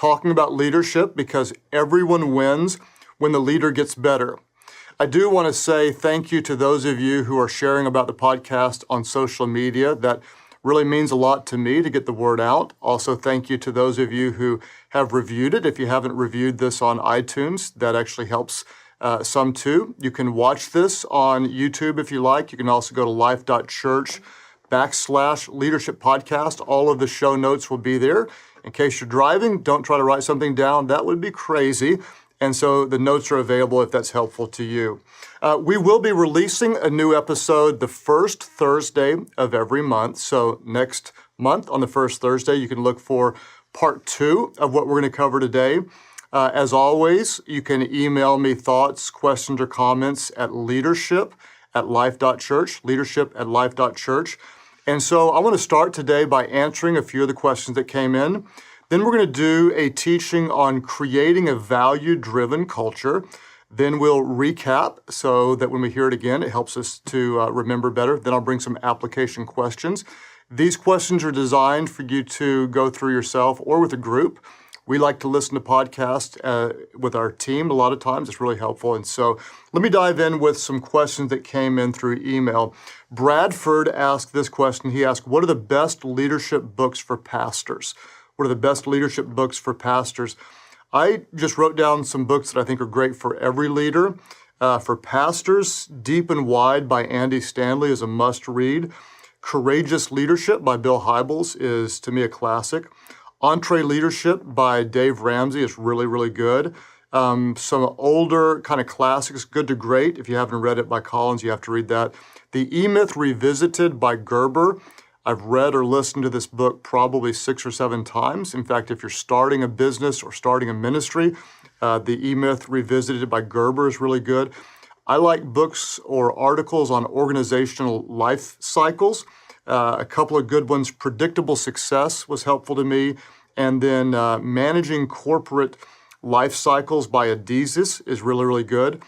talking about leadership because everyone wins when the leader gets better. I do want to say thank you to those of you who are sharing about the podcast on social media. That really means a lot to me to get the word out. Also, thank you to those of you who have reviewed it. If you haven't reviewed this on iTunes, that actually helps some too. You can watch this on YouTube if you like. You can also go to life.church/leadership podcast. All of the show notes will be there. In case you're driving, don't try to write something down. That would be crazy. And so the notes are available if that's helpful to you. We will be releasing a new episode the first Thursday of every month. So next month on the first Thursday, you can look for part 2 of what we're going to cover today. As always, you can email me thoughts, questions, or comments at leadership@life.church, leadership@life.church. And so I want to start today by answering a few of the questions that came in. Then we're going to do a teaching on creating a value-driven culture. Then we'll recap so that when we hear it again, it helps us to remember better. Then I'll bring some application questions. These questions are designed for you to go through yourself or with a group. We like to listen to podcasts with our team a lot of times. It's really helpful. And so let me dive in with some questions that came in through email. Bradford asked this question. He asked, what are the best leadership books for pastors? What are the best leadership books for pastors? I just wrote down some books that I think are great for every leader. For pastors, Deep and Wide by Andy Stanley is a must-read. Courageous Leadership by Bill Hybels is, to me, a classic. Entree Leadership by Dave Ramsey is really, really good. Some older kind of classics, Good to Great. If you haven't read it by Collins, you have to read that. The E-Myth Revisited by Gerber. I've read or listened to this book probably 6 or 7 times. In fact, if you're starting a business or starting a ministry, the E-Myth Revisited by Gerber is really good. I like books or articles on organizational life cycles. A couple of good ones. Predictable Success was helpful to me. And then Managing Corporate Life Cycles by Adizes is really, really good.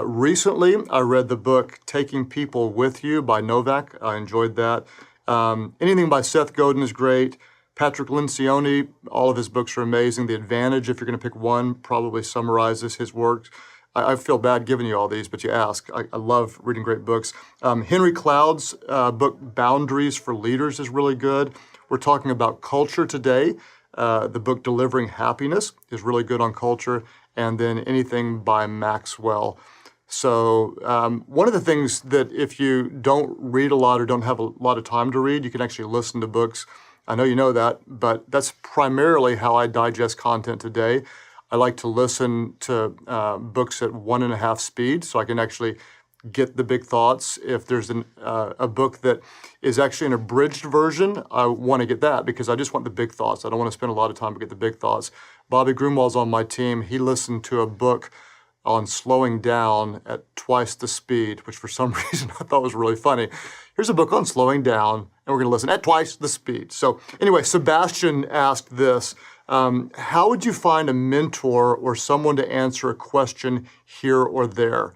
Recently, I read the book Taking People With You by Novak. I enjoyed that. Anything by Seth Godin is great. Patrick Lencioni, all of his books are amazing. The Advantage, if you're going to pick one, probably summarizes his work. I feel bad giving you all these, but you ask. I love reading great books. Henry Cloud's book, Boundaries for Leaders, is really good. We're talking about culture today. The book, Delivering Happiness, is really good on culture. And then anything by Maxwell. So one of the things that if you don't read a lot or don't have a lot of time to read, you can actually listen to books. I know you know that, but that's primarily how I digest content today. I like to listen to books at 1.5 speed so I can actually get the big thoughts. If there's a book that is actually an abridged version, I want to get that because I just want the big thoughts. I don't want to spend a lot of time to get the big thoughts. Bobby Grunwald's on my team. He listened to a book on slowing down at twice the speed, which for some reason I thought was really funny. Here's a book on slowing down, and we're going to listen at twice the speed. So anyway, Sebastian asked this, how would you find a mentor or someone to answer a question here or there?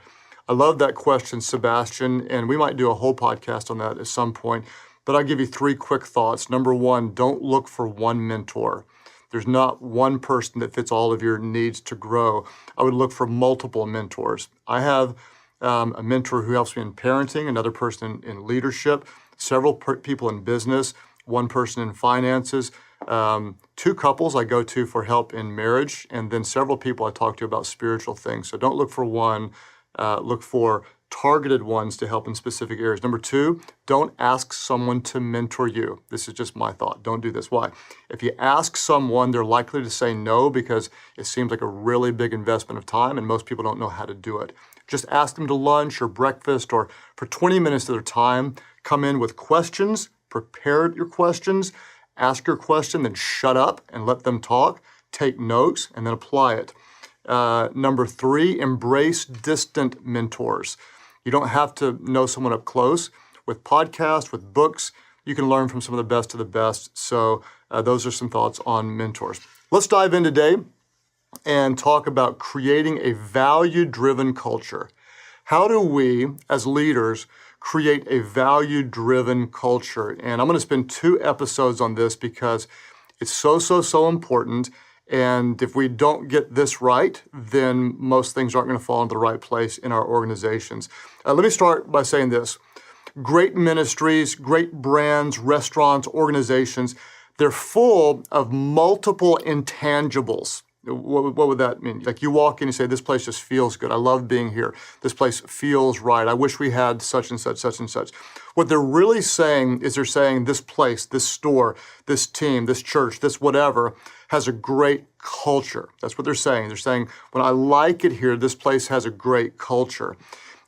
I love that question, Sebastian, and we might do a whole podcast on that at some point, but I'll give you 3 quick thoughts. Number 1, don't look for one mentor. There's not one person that fits all of your needs to grow. I would look for multiple mentors. I have a mentor who helps me in parenting, another person in leadership, several people in business, one person in finances, 2 couples I go to for help in marriage, and then several people I talk to about spiritual things. So don't look for one, look for targeted ones to help in specific areas. Number 2, don't ask someone to mentor you. This is just my thought. Don't do this. Why? If you ask someone, they're likely to say no because it seems like a really big investment of time and most people don't know how to do it. Just ask them to lunch or breakfast or for 20 minutes of their time, come in with questions, prepare your questions, ask your question, then shut up and let them talk, take notes, and then apply it. Number 3, embrace distant mentors. You don't have to know someone up close. With podcasts, with books, you can learn from some of the best of the best. So those are some thoughts on mentors. Let's dive in today and talk about creating a value-driven culture. How do we, as leaders, create a value-driven culture? And I'm going to spend 2 episodes on this because it's so important. And if we don't get this right, then most things aren't going to fall into the right place in our organizations. Let me start by saying this. Great ministries, great brands, restaurants, organizations, they're full of multiple intangibles. What would that mean? Like you walk in and say, this place just feels good. I love being here. This place feels right. I wish we had such and such, such and such. What they're really saying is they're saying this place, this store, this team, this church, this whatever has a great culture. That's what they're saying. They're saying, when I like it here, this place has a great culture.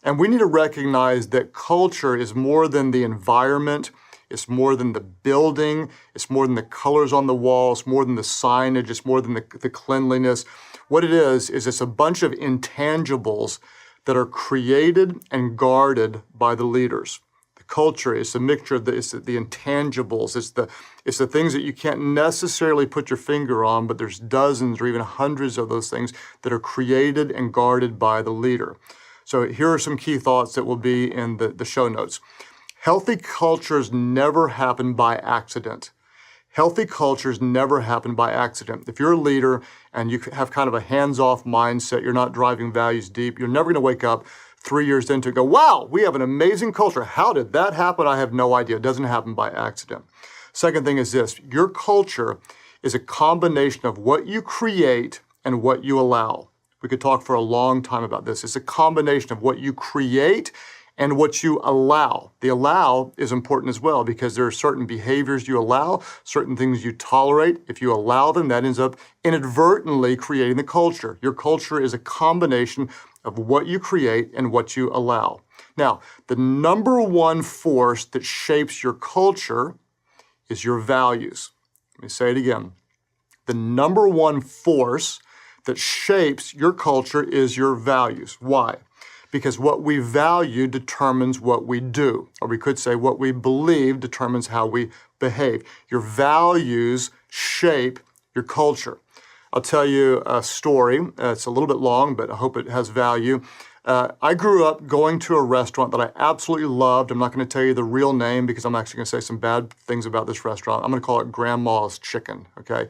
And we need to recognize that culture is more than the environment. It's more than the building. It's more than the colors on the walls. It's more than the signage. It's more than the cleanliness. What it is it's a bunch of intangibles that are created and guarded by the leaders. The culture is a mixture of the intangibles. It's the things that you can't necessarily put your finger on, but there's dozens or even hundreds of those things that are created and guarded by the leader. So here are some key thoughts that will be in the show notes. Healthy cultures never happen by accident. Healthy cultures never happen by accident. If you're a leader and you have kind of a hands-off mindset, you're not driving values deep, you're never going to wake up 3 years into and go, wow, we have an amazing culture. How did that happen? I have no idea. It doesn't happen by accident. Second thing is this, your culture is a combination of what you create and what you allow. We could talk for a long time about this. It's a combination of what you create and what you allow. The allow is important as well because there are certain behaviors you allow, certain things you tolerate. If you allow them, that ends up inadvertently creating the culture. Your culture is a combination of what you create and what you allow. Now, the number one force that shapes your culture is your values. Let me say it again. The number one force that shapes your culture is your values. Why? Because what we value determines what we do. Or we could say what we believe determines how we behave. Your values shape your culture. I'll tell you a story. It's a little bit long, but I hope it has value. I grew up going to a restaurant that I absolutely loved. I'm not going to tell you the real name because I'm actually going to say some bad things about this restaurant. I'm going to call it Grandma's Chicken, okay?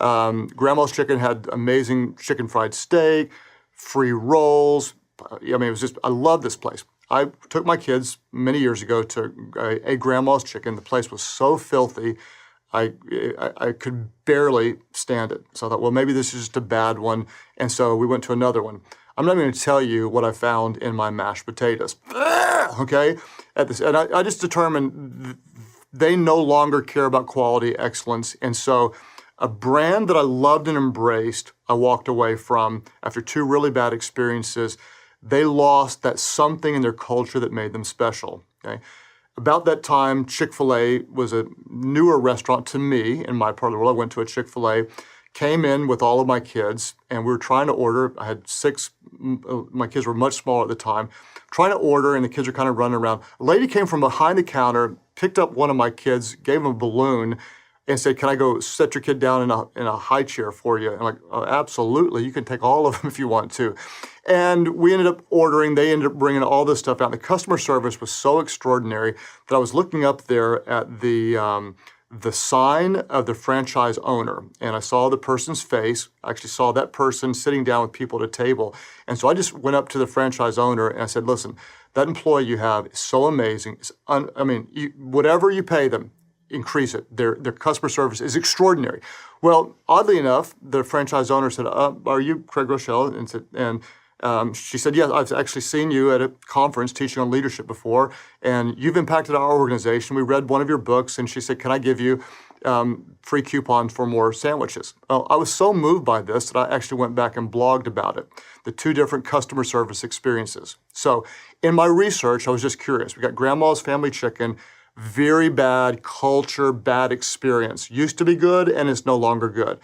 Grandma's Chicken had amazing chicken fried steak, free rolls. I mean, it was just, I love this place. I took my kids many years ago to a Grandma's Chicken. The place was so filthy, I could barely stand it. So I thought, well, maybe this is just a bad one. And so we went to another one. I'm not going to tell you what I found in my mashed potatoes, okay? And I just determined they no longer care about quality, excellence. And so a brand that I loved and embraced, I walked away from after 2 really bad experiences. They lost that something in their culture that made them special, okay? About that time, Chick-fil-A was a newer restaurant to me in my part of the world. I went to a Chick-fil-A, came in with all of my kids, and we were trying to order. I had 6, my kids were much smaller at the time, trying to order, and the kids are kind of running around. A lady came from behind the counter, picked up one of my kids, gave him a balloon, and said, can I go set your kid down in a high chair for you? And I'm like, oh, absolutely, you can take all of them if you want to. And we ended up ordering, they ended up bringing all this stuff out. The customer service was so extraordinary that I was looking up there at the sign of the franchise owner, and I saw the person's face. I actually saw that person sitting down with people at a table. And so I just went up to the franchise owner and I said, listen, that employee you have is so amazing. Whatever you pay them, increase it. Their customer service is extraordinary. Well, oddly enough, the franchise owner said, are you Craig Groeschel? And she said, yes, I've actually seen you at a conference teaching on leadership before, and you've impacted our organization. We read one of your books, and she said, can I give you free coupons for more sandwiches? Well, I was so moved by this that I actually went back and blogged about it, the 2 different customer service experiences. So in my research, I was just curious. We got Grandma's Family Chicken, very bad culture, bad experience. Used to be good, and it's no longer good.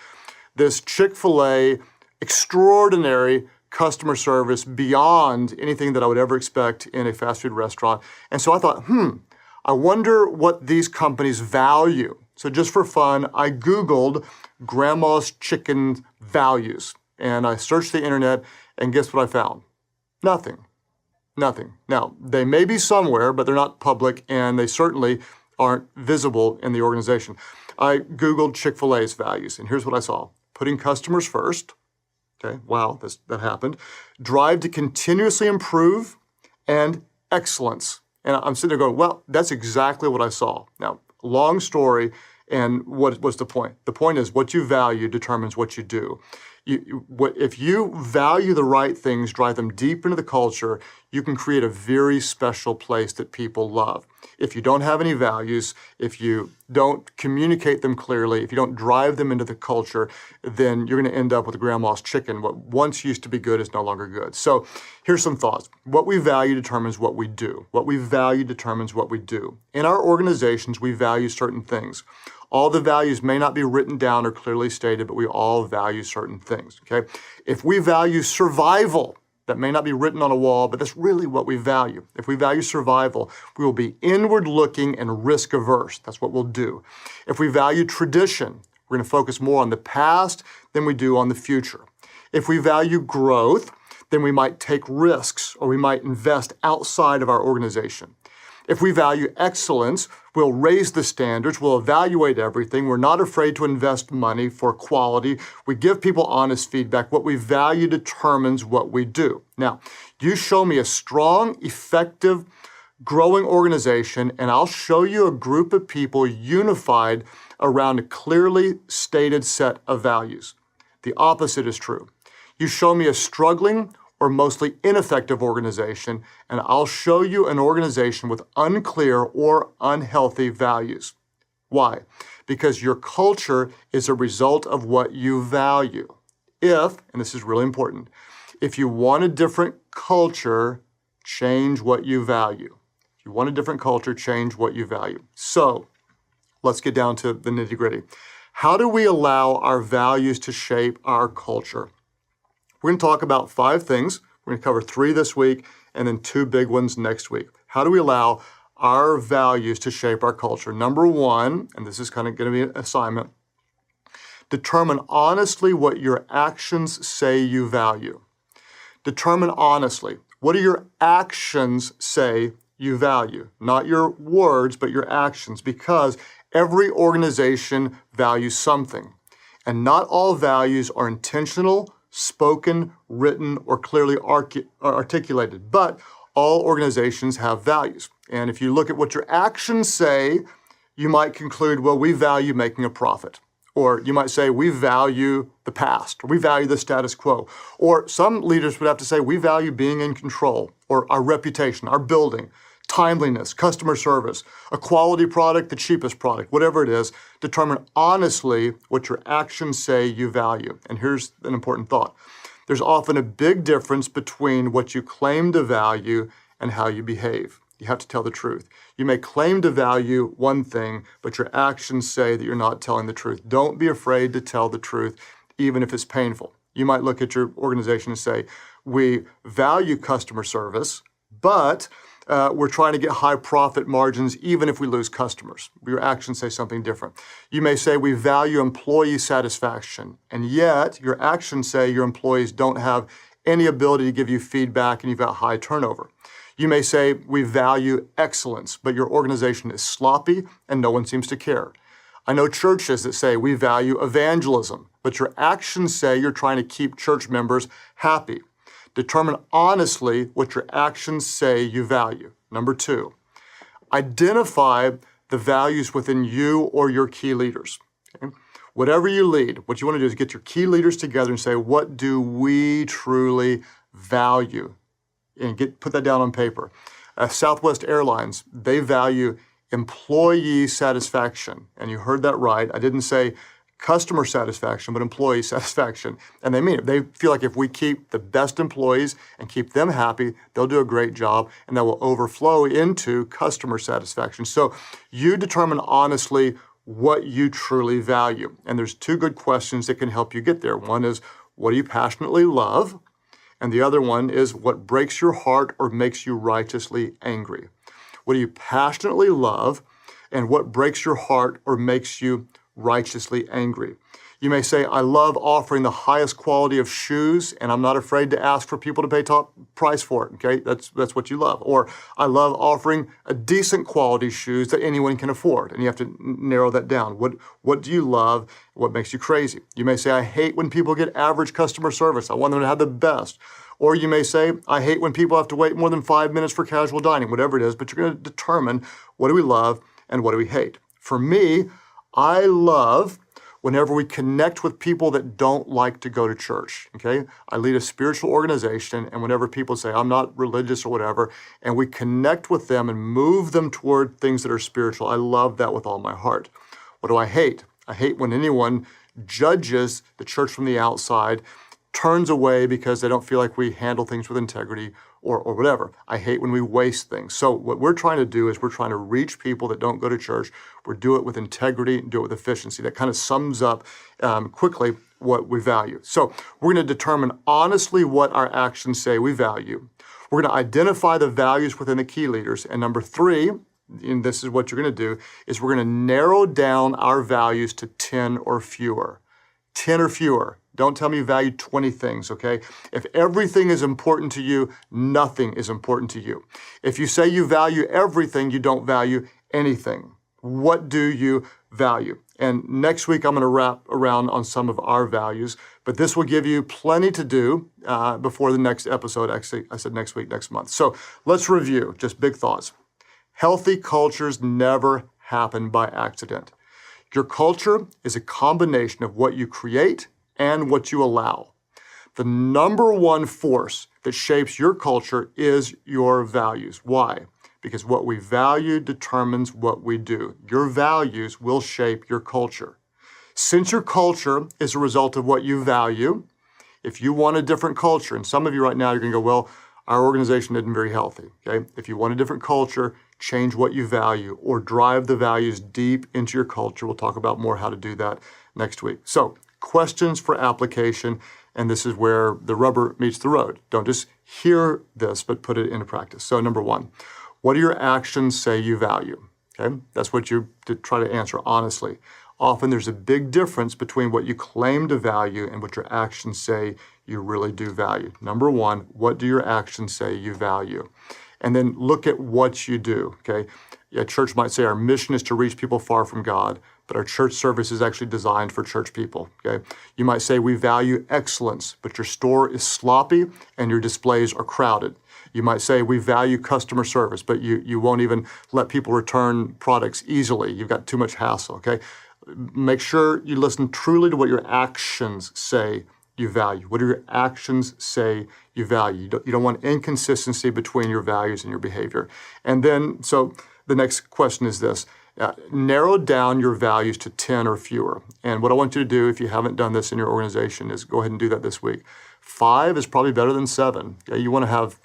This Chick-fil-A, extraordinary customer service beyond anything that I would ever expect in a fast food restaurant. And so I thought, I wonder what these companies value. So just for fun, I Googled Grandma's Chicken values, and I searched the internet, and guess what I found? Nothing. Now, they may be somewhere, but they're not public, and they certainly aren't visible in the organization. I Googled Chick-fil-A's values, and here's what I saw. putting customers first. Okay, wow, that happened. Drive to continuously improve, and excellence. And I'm sitting there going, well, that's exactly what I saw. Now, long story, and what's the point? The point is what you value determines what you do. If you value the right things, drive them deep into the culture, you can create a very special place that people love. If you don't have any values, if you don't communicate them clearly, if you don't drive them into the culture, then you're going to end up with grandma's chicken. What once used to be good is no longer good. So here's some thoughts. What we value determines what we do. What we value determines what we do. In our organizations, we value certain things. All the values may not be written down or clearly stated, but we all value certain things, okay? If we value survival, that may not be written on a wall, but that's really what we value. If we value survival, we will be inward looking and risk averse. That's what we'll do. If we value tradition, we're going to focus more on the past than we do on the future. If we value growth, then we might take risks or we might invest outside of our organization. If we value excellence, we'll raise the standards, we'll evaluate everything. We're not afraid to invest money for quality. We give people honest feedback. What we value determines what we do. Now, you show me a strong, effective, growing organization, and I'll show you a group of people unified around a clearly stated set of values. The opposite is true. You show me a struggling or mostly ineffective organization, and I'll show you an organization with unclear or unhealthy values. Why? Because your culture is a result of what you value. If, and this is really important, if you want a different culture, change what you value. If you want a different culture, change what you value. So, let's get down to the nitty-gritty. How do we allow our values to shape our culture? We're going to talk about 5 things. We're going to cover 3 this week and then 2 big ones next week. How do we allow our values to shape our culture? Number 1, and this is kind of going to be an assignment, determine honestly what your actions say you value. Determine honestly, what do your actions say you value? Not your words, but your actions, because every organization values something. And not all values are intentional, spoken, written, or clearly articulated, but all organizations have values. And if you look at what your actions say, you might conclude, well, we value making a profit. Or you might say, we value the past, or we value the status quo. Or some leaders would have to say, we value being in control, or our reputation, our building, timeliness, customer service, a quality product, the cheapest product, whatever it is. Determine honestly what your actions say you value. And here's an important thought. There's often a big difference between what you claim to value and how you behave. You have to tell the truth. You may claim to value one thing, but your actions say that you're not telling the truth. Don't be afraid to tell the truth, even if it's painful. You might look at your organization and say, we value customer service, but we're trying to get high profit margins even if we lose customers. Your actions say something different. You may say we value employee satisfaction, and yet your actions say your employees don't have any ability to give you feedback and you've got high turnover. You may say we value excellence, but your organization is sloppy and no one seems to care. I know churches that say we value evangelism, but your actions say you're trying to keep church members happy. Determine honestly what your actions say you value. Number 2, identify the values within you or your key leaders. Okay? Whatever you lead, what you want to do is get your key leaders together and say, what do we truly value? And put that down on paper. Southwest Airlines, they value employee satisfaction. And you heard that right. I didn't say customer satisfaction, but employee satisfaction. And they mean it. They feel like if we keep the best employees and keep them happy, they'll do a great job, and that will overflow into customer satisfaction. So you determine honestly what you truly value. And there's 2 good questions that can help you get there. One is, what do you passionately love? And the other one is, what breaks your heart or makes you righteously angry? What do you passionately love? And what breaks your heart or makes you righteously angry? You may say, I love offering the highest quality of shoes, and I'm not afraid to ask for people to pay top price for it, okay? That's what you love. Or I love offering a decent quality shoes that anyone can afford, and you have to narrow that down. What do you love? What makes you crazy? You may say, I hate when people get average customer service. I want them to have the best. Or you may say, I hate when people have to wait more than 5 minutes for casual dining, whatever it is, but you're going to determine what do we love and what do we hate. For me, I love whenever we connect with people that don't like to go to church, okay? I lead a spiritual organization, and whenever people say, I'm not religious or whatever, and we connect with them and move them toward things that are spiritual, I love that with all my heart. What do I hate? I hate when anyone judges the church from the outside, turns away because they don't feel like we handle things with integrity or whatever. I hate when we waste things. So what we're trying to do is we're trying to reach people that don't go to church. We do it with integrity, do it with efficiency. That kind of sums up quickly what we value. So we're going to determine honestly what our actions say we value. We're going to identify the values within the key leaders. And number 3, and this is what you're going to do, is we're going to narrow down our values to 10 or fewer. 10 or fewer. Don't tell me you value 20 things, okay? If everything is important to you, nothing is important to you. If you say you value everything, you don't value anything. What do you value? And next week, I'm going to wrap around on some of our values, but this will give you plenty to do before the next episode. Actually, I said next week, next month. So let's review, just big thoughts. Healthy cultures never happen by accident. Your culture is a combination of what you create and what you allow. The number one force that shapes your culture is your values. Why? Because what we value determines what we do. Your values will shape your culture. Since your culture is a result of what you value, if you want a different culture, and some of you right now, you're going to go, well, our organization isn't very healthy, okay? If you want a different culture, change what you value or drive the values deep into your culture. We'll talk about more how to do that next week. So, questions for application, and this is where the rubber meets the road. Don't just hear this, but put it into practice. So number 1, what do your actions say you value? Okay, that's what you try to answer honestly. Often there's a big difference between what you claim to value and what your actions say you really do value. Number 1, what do your actions say you value? And then look at what you do, okay? A church might say our mission is to reach people far from God, but our church service is actually designed for church people, okay? You might say we value excellence, but your store is sloppy and your displays are crowded. You might say we value customer service, but you won't even let people return products easily. You've got too much hassle, okay? Make sure you listen truly to what your actions say you value. What do your actions say you value? You don't want inconsistency between your values and your behavior. And then, so the next question is this. Narrow down your values to 10 or fewer. And what I want you to do, if you haven't done this in your organization, is go ahead and do that this week. 5 is probably better than 7. Okay? You want to have,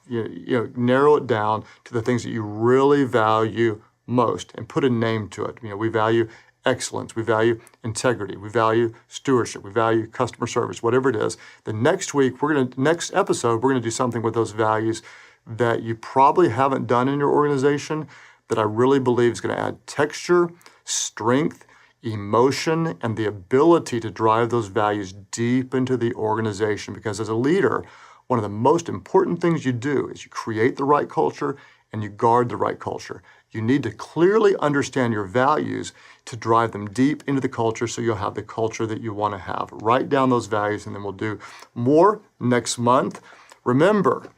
narrow it down to the things that you really value most and put a name to it. We value excellence, we value integrity, we value stewardship, we value customer service, whatever it is. The next week, next episode, we're going to do something with those values that you probably haven't done in your organization that I really believe is going to add texture, strength, emotion, and the ability to drive those values deep into the organization. Because as a leader, one of the most important things you do is you create the right culture and you guard the right culture. You need to clearly understand your values to drive them deep into the culture so you'll have the culture that you want to have. Write down those values and then we'll do more next month. Remember,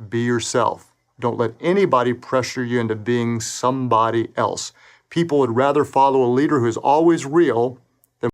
be yourself. Don't let anybody pressure you into being somebody else. People would rather follow a leader who is always real